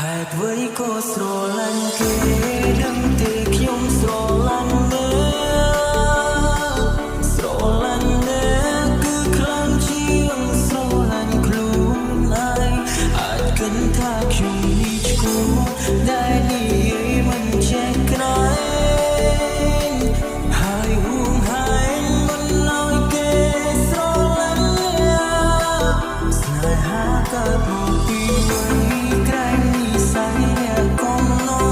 ហេតុអ្វីក៏ស្រឡាញ់គេដឹងទេខ្ញុំស្រឡាញ់អ្នកស្រឡាញ់អ្នកគឺខ្លាំងជាងស្រឡាញ់ខ្លួនឯងអាចគិតថាខ្ញុំនេះឈ្គួដែលនិយាយមិនចេះក្រែងហើយហួងហែងមិនឲ្យគេស្រឡាញ់អ្នកស្នេហាកើតមកពីវ័យក្រែងនិស្ស័យអ្នកកុំណោ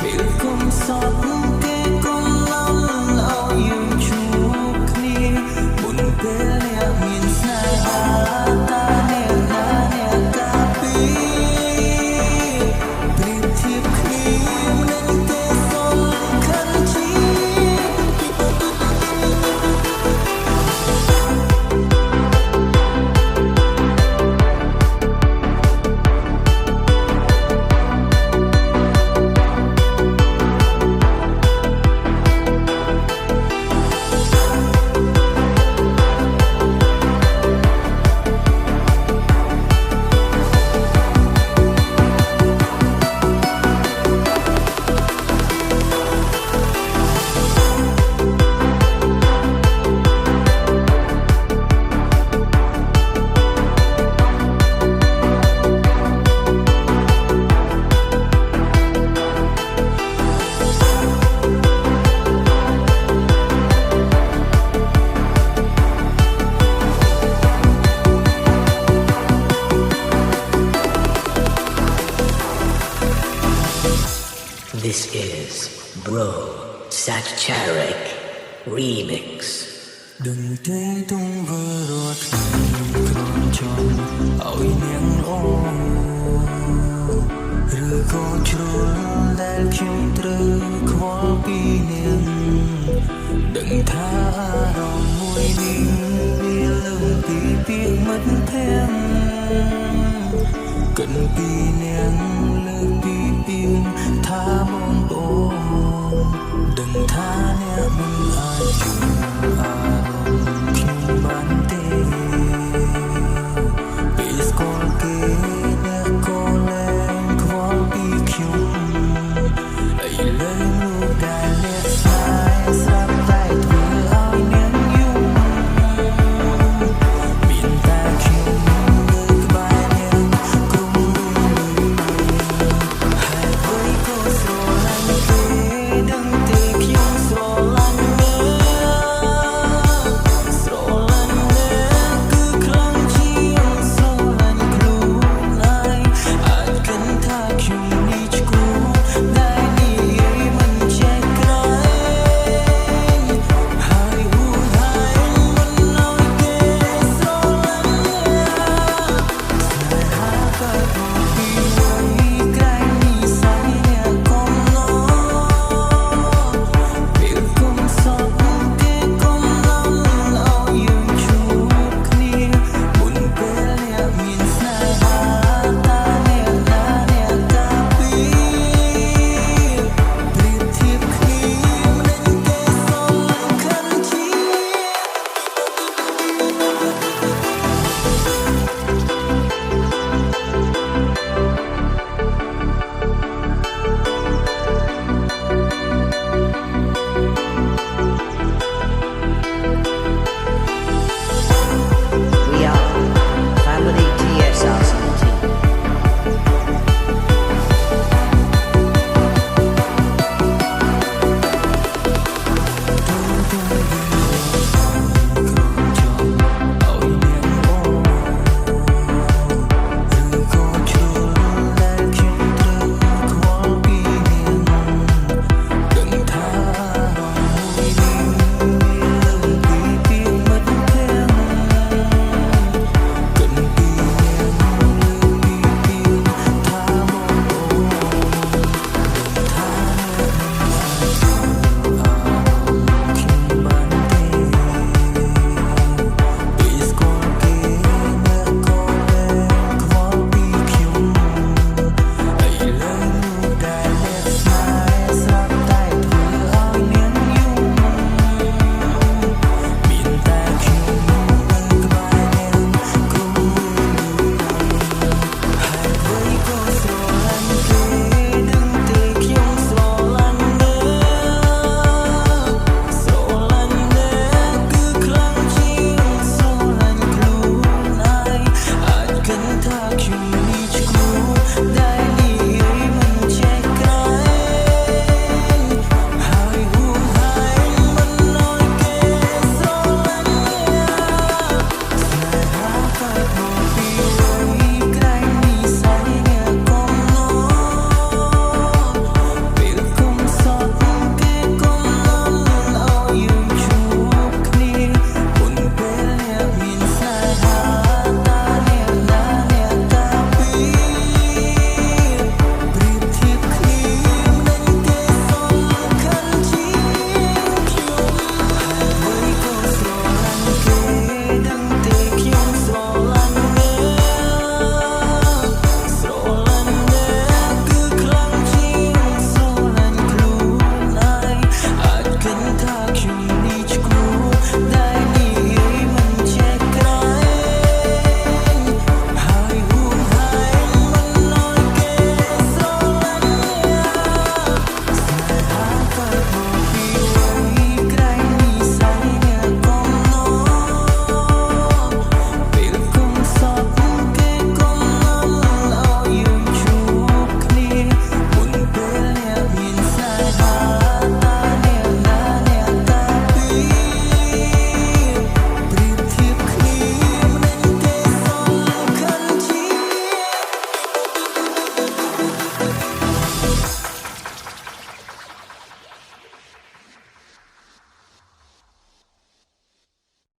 ពេលគុំសត់គេគុំឡំឲ្យយើងជួបគ្នាមុនពេលអ្នកមានស្នេហាតាអ្នកណាអ្នកកាពីប្រៀបធៀបគ្នានឹងគេសំខាន់ជា This is Bro Satcharic Remix. Đừng thấy tung vừa ruột còn tròn ôi miệng ô rư cô trốnដែលខ្ញុំត្រូវខ្វល់ពីនាងដឹងថាអារម្មណ៍មួយនេះវាលើសពីពាក្យមិត្តភក្តិកិនពីនាងលើសពីពាក្យថាបងប្អូនដឹងថាអ្នកមិនអាចយល់អារម្មណ៍